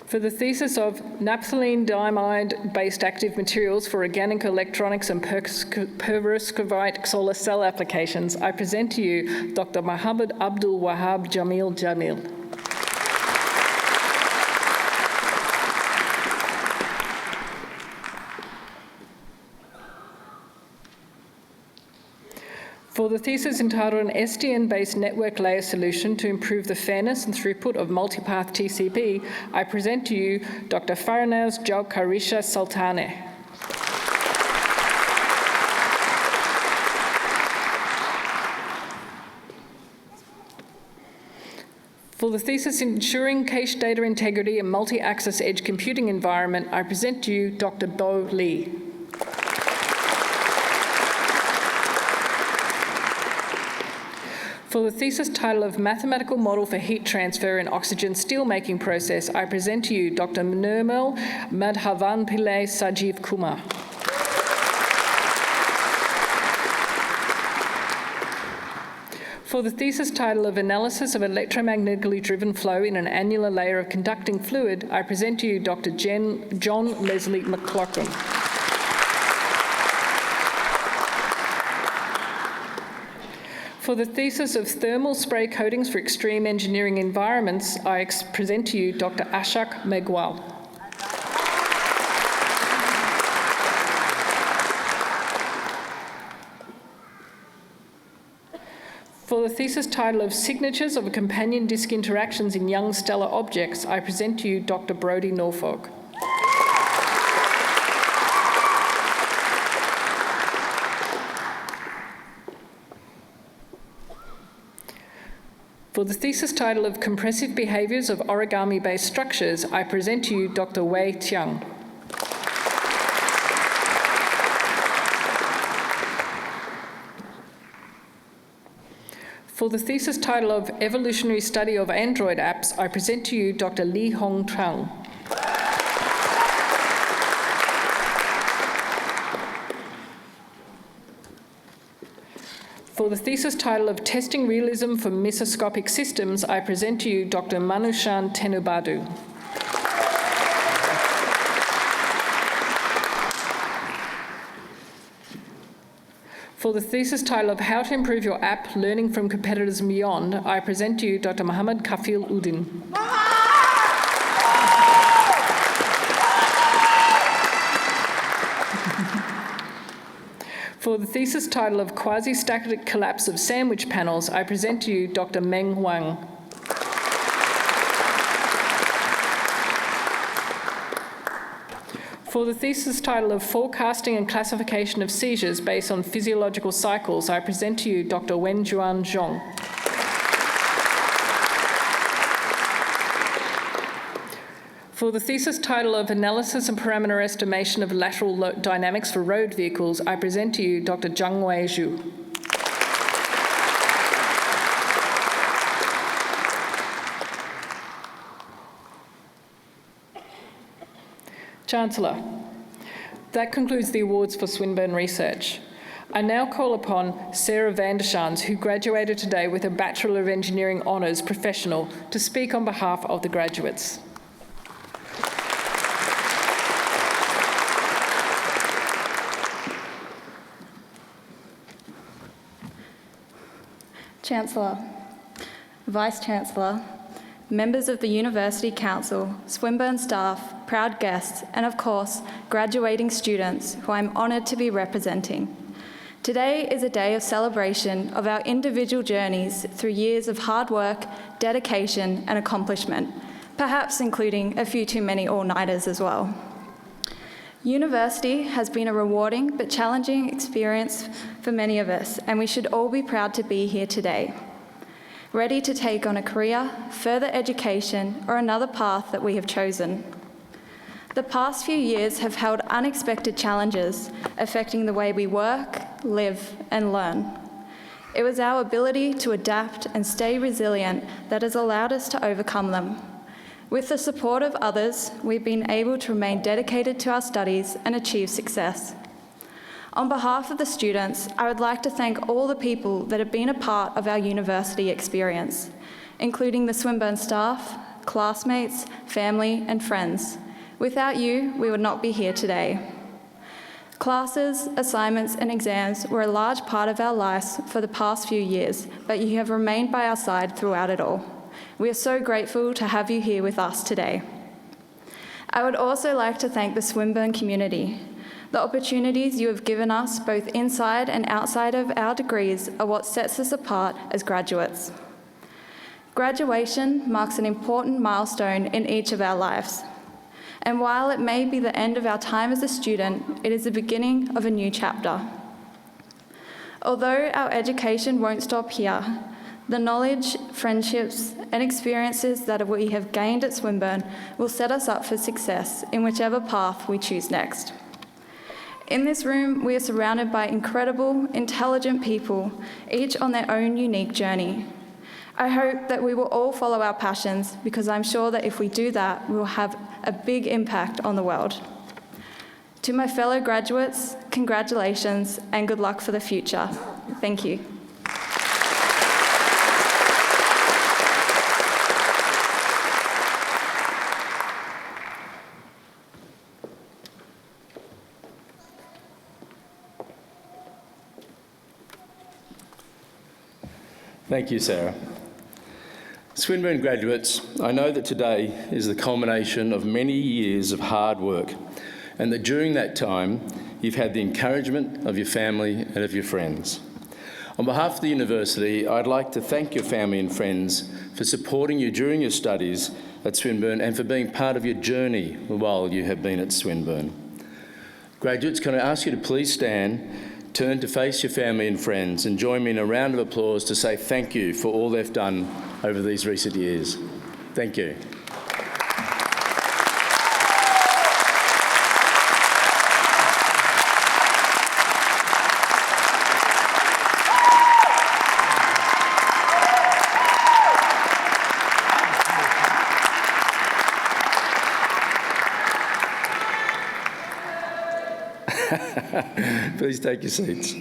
For the thesis of naphthalene diamide-based active materials for organic electronics and perovskite solar cell applications, I present to you Dr. Mohammed Abdul Wahab Jamil Jamil. For the thesis entitled An SDN-based network layer solution to improve the fairness and throughput of multipath TCP, I present to you Dr. Faranaz Jaukarisha Sultane. For the thesis Ensuring Cache Data Integrity in Multi-Access Edge Computing Environment, I present to you Dr. Bo Lee. For the thesis title of Mathematical Model for Heat Transfer in Oxygen Steelmaking Process, I present to you Dr. Nirmal Madhavan Pillai Sajeev Kumar. For the thesis title of Analysis of Electromagnetically Driven Flow in an Annular Layer of Conducting Fluid, I present to you Dr. John Leslie McLaughlin. For the thesis of Thermal Spray Coatings for Extreme Engineering Environments, I present to you Dr. Ashok Megwal. For the thesis title of Signatures of Companion Disk Interactions in Young Stellar Objects, I present to you Dr. Brodie Norfolk. For the thesis title of Compressive Behaviours of Origami-Based Structures, I present to you Dr. Wei Tiang. For the thesis title of Evolutionary Study of Android Apps, I present to you Dr. Li Hong Trang. For the thesis title of Testing Realism for Mesoscopic Systems, I present to you Dr. Manushan Tenubadu. For the thesis title of How to Improve Your App, Learning from Competitors and Beyond, I present to you Dr. Mohammed Kafil Udin. For the thesis title of Quasi-Static Collapse of Sandwich Panels, I present to you Dr. Meng Wang. For the thesis title of Forecasting and Classification of Seizures Based on Physiological Cycles, I present to you Dr. Wenjuan Zhong. For the thesis title of Analysis and Parameter Estimation of Lateral Dynamics for Road Vehicles, I present to you Dr. Zhangwei Zhu. Chancellor, that concludes the awards for Swinburne Research. I now call upon Sarah Vandershans, who graduated today with a Bachelor of Engineering Honours Professional, to speak on behalf of the graduates. Chancellor, Vice-Chancellor, members of the University Council, Swinburne staff, proud guests, and of course, graduating students who I'm honoured to be representing. Today is a day of celebration of our individual journeys through years of hard work, dedication, and accomplishment, perhaps including a few too many all-nighters as well. University has been a rewarding but challenging experience for many of us, and we should all be proud to be here today, ready to take on a career, further education, or another path that we have chosen. The past few years have held unexpected challenges affecting the way we work, live, and learn. It was our ability to adapt and stay resilient that has allowed us to overcome them. With the support of others, we've been able to remain dedicated to our studies and achieve success. On behalf of the students, I would like to thank all the people that have been a part of our university experience, including the Swinburne staff, classmates, family, and friends. Without you, we would not be here today. Classes, assignments, and exams were a large part of our lives for the past few years, but you have remained by our side throughout it all. We are so grateful to have you here with us today. I would also like to thank the Swinburne community. The opportunities you have given us, both inside and outside of our degrees, are what sets us apart as graduates. Graduation marks an important milestone in each of our lives. And while it may be the end of our time as a student, it is the beginning of a new chapter. Although our education won't stop here, the knowledge, friendships, and experiences that we have gained at Swinburne will set us up for success in whichever path we choose next. In this room, we are surrounded by incredible, intelligent people, each on their own unique journey. I hope that we will all follow our passions, because I'm sure that if we do that, we will have a big impact on the world. To my fellow graduates, congratulations and good luck for the future. Thank you. Thank you, Sarah. Swinburne graduates, I know that today is the culmination of many years of hard work, and that during that time, you've had the encouragement of your family and of your friends. On behalf of the university, I'd like to thank your family and friends for supporting you during your studies at Swinburne and for being part of your journey while you have been at Swinburne. Graduates, can I ask you to please stand, turn to face your family and friends, and join me in a round of applause to say thank you for all they've done over these recent years. Thank you. Please take your seats.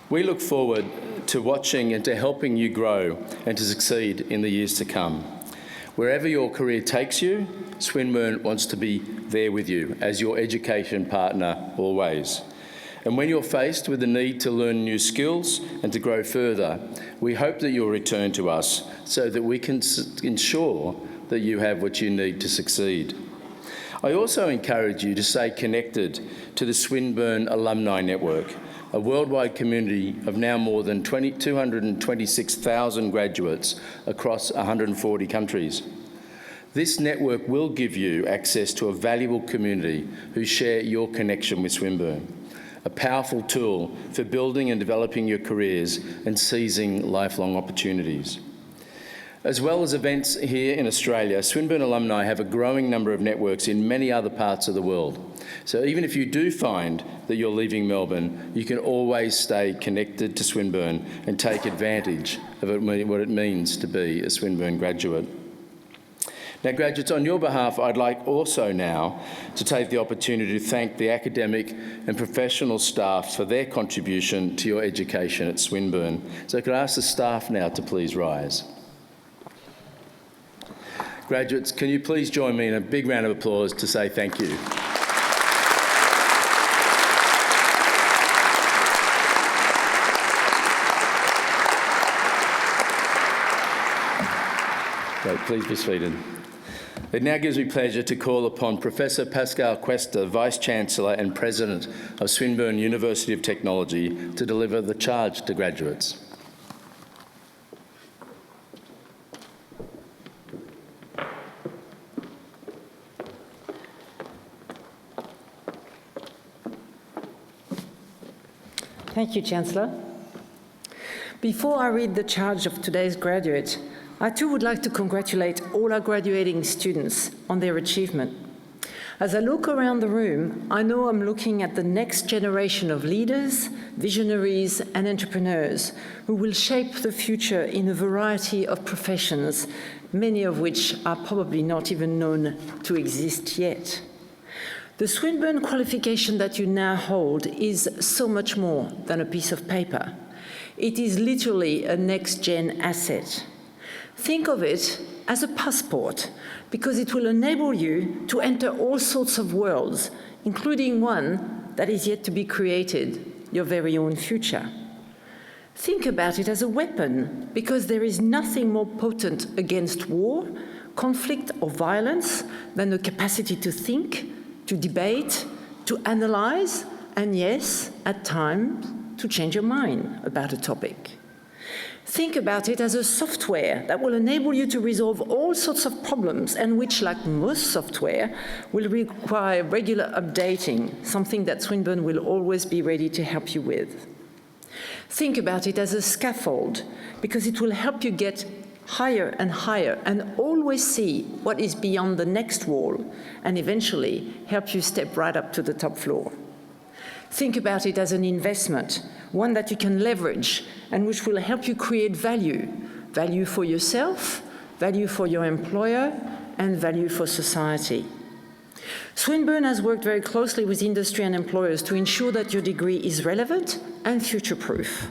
We look forward to watching and to helping you grow and to succeed in the years to come. Wherever your career takes you, Swinburne wants to be there with you as your education partner always. And when you're faced with the need to learn new skills and to grow further, we hope that you'll return to us so that we can ensure that you have what you need to succeed. I also encourage you to stay connected to the Swinburne Alumni Network, a worldwide community of now more than 226,000 graduates across 140 countries. This network will give you access to a valuable community who share your connection with Swinburne, a powerful tool for building and developing your careers and seizing lifelong opportunities. As well as events here in Australia, Swinburne alumni have a growing number of networks in many other parts of the world. So even if you do find that you're leaving Melbourne, you can always stay connected to Swinburne and take advantage of what it means to be a Swinburne graduate. Now, graduates, on your behalf, I'd like also now to take the opportunity to thank the academic and professional staff for their contribution to your education at Swinburne. So could I ask the staff now to please rise? Graduates, can you please join me in a big round of applause to say thank you? Great, please be seated. It now gives me pleasure to call upon Professor Pascal Cuesta, Vice-Chancellor and President of Swinburne University of Technology, to deliver the charge to graduates. Thank you, Chancellor. Before I read the charge of today's graduate, I too would like to congratulate all our graduating students on their achievement. As I look around the room, I know I'm looking at the next generation of leaders, visionaries, and entrepreneurs who will shape the future in a variety of professions, many of which are probably not even known to exist yet. The Swinburne qualification that you now hold is so much more than a piece of paper. It is literally a next-gen asset. Think of it as a passport, because it will enable you to enter all sorts of worlds, including one that is yet to be created, your very own future. Think about it as a weapon, because there is nothing more potent against war, conflict, or violence than the capacity to think, to debate, to analyze, and yes, at times, to change your mind about a topic. Think about it as a software that will enable you to resolve all sorts of problems and which, like most software, will require regular updating, something that Swinburne will always be ready to help you with. Think about it as a scaffold, because it will help you get higher and always see what is beyond the next wall and eventually help you step right up to the top floor. Think about it as an investment, one that you can leverage and which will help you create value, value for yourself, value for your employer, and value for society. Swinburne has worked very closely with industry and employers to ensure that your degree is relevant and future-proof.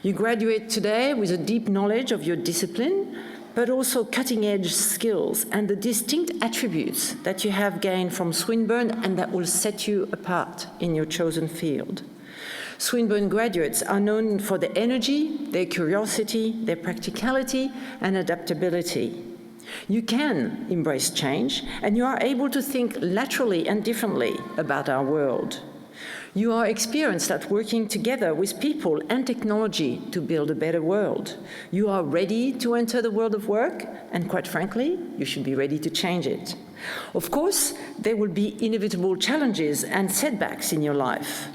You graduate today with a deep knowledge of your discipline, but also cutting-edge skills and the distinct attributes that you have gained from Swinburne and that will set you apart in your chosen field. Swinburne graduates are known for their energy, their curiosity, their practicality, and adaptability. You can embrace change, and you are able to think laterally and differently about our world. You are experienced at working together with people and technology to build a better world. You are ready to enter the world of work, and quite frankly, you should be ready to change it. Of course, there will be inevitable challenges and setbacks in your life.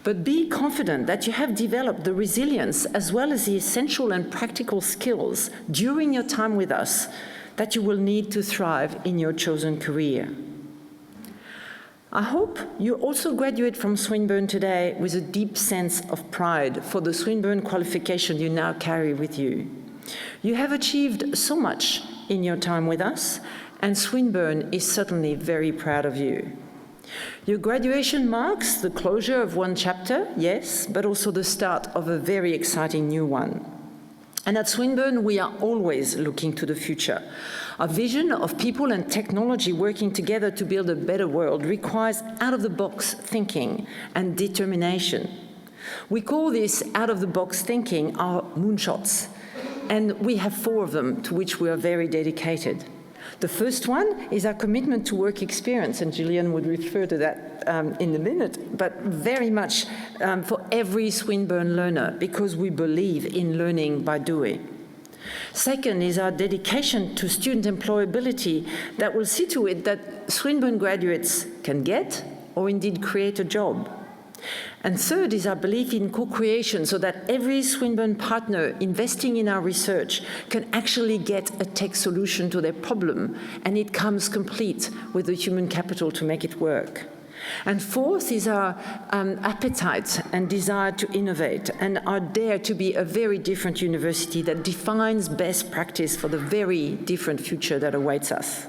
But be confident that you have developed the resilience as well as the essential and practical skills during your time with us that you will need to thrive in your chosen career. I hope you also graduate from Swinburne today with a deep sense of pride for the Swinburne qualification you now carry with you. You have achieved so much in your time with us, and Swinburne is certainly very proud of you. Your graduation marks the closure of one chapter, yes, but also the start of a very exciting new one. And at Swinburne, we are always looking to the future. Our vision of people and technology working together to build a better world requires out-of-the-box thinking and determination. We call this out-of-the-box thinking our moonshots, and we have 4 of them to which we are very dedicated. The first one is our commitment to work experience, and Gillian would refer to that in a minute, but very much for every Swinburne learner, because we believe in learning by doing. Second is our dedication to student employability that will see to it that Swinburne graduates can get or indeed create a job. And third is our belief in co-creation, so that every Swinburne partner investing in our research can actually get a tech solution to their problem, and it comes complete with the human capital to make it work. And fourth is our appetite and desire to innovate, and our dare to be a very different university that defines best practice for the very different future that awaits us.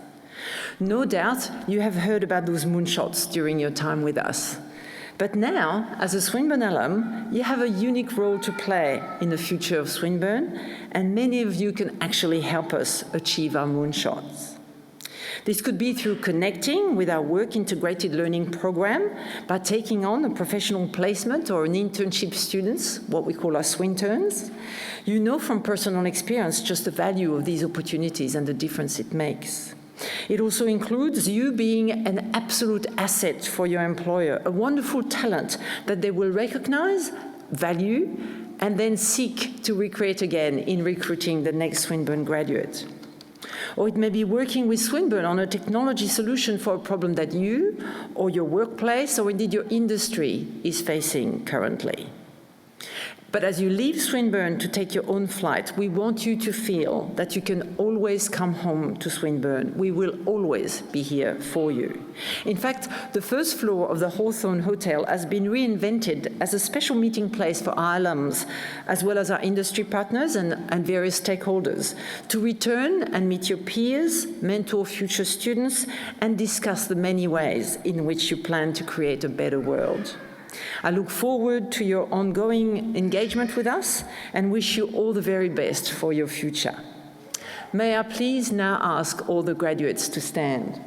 No doubt you have heard about those moonshots during your time with us. But now, as a Swinburne alum, you have a unique role to play in the future of Swinburne, and many of you can actually help us achieve our moonshots. This could be through connecting with our work integrated learning program, by taking on a professional placement or an internship students, what we call our swinterns. You know from personal experience just the value of these opportunities and the difference it makes. It also includes you being an absolute asset for your employer, a wonderful talent that they will recognize, value, and then seek to recreate again in recruiting the next Swinburne graduate. Or it may be working with Swinburne on a technology solution for a problem that you or your workplace or indeed your industry is facing currently. But as you leave Swinburne to take your own flight, we want you to feel that you can always come home to Swinburne. We will always be here for you. In fact, the first floor of the Hawthorne Hotel has been reinvented as a special meeting place for our alums, as well as our industry partners and various stakeholders, to return and meet your peers, mentor future students, and discuss the many ways in which you plan to create a better world. I look forward to your ongoing engagement with us and wish you all the very best for your future. May I please now ask all the graduates to stand.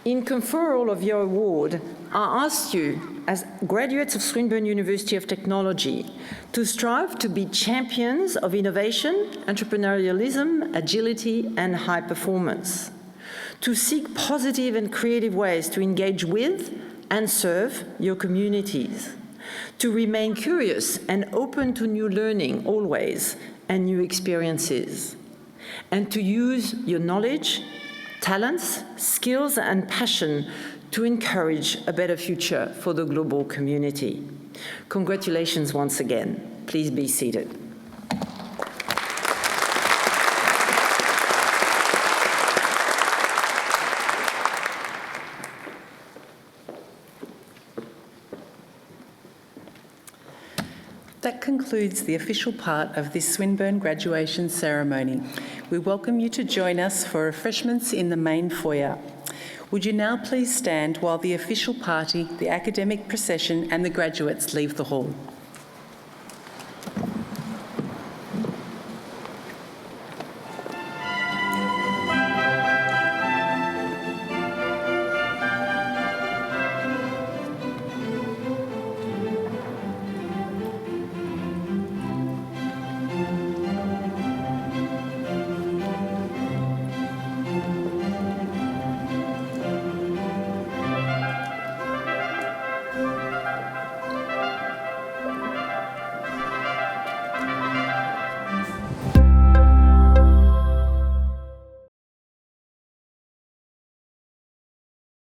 In conferral of your award, I ask you, as graduates of Swinburne University of Technology, to strive to be champions of innovation, entrepreneurialism, agility, and high performance. To seek positive and creative ways to engage with and serve your communities, to remain curious and open to new learning always and new experiences, and to use your knowledge, talents, skills, and passion to encourage a better future for the global community. Congratulations once again. Please be seated. That concludes the official part of this Swinburne graduation ceremony. We welcome you to join us for refreshments in the main foyer. Would you now please stand while the official party, the academic procession and the graduates leave the hall?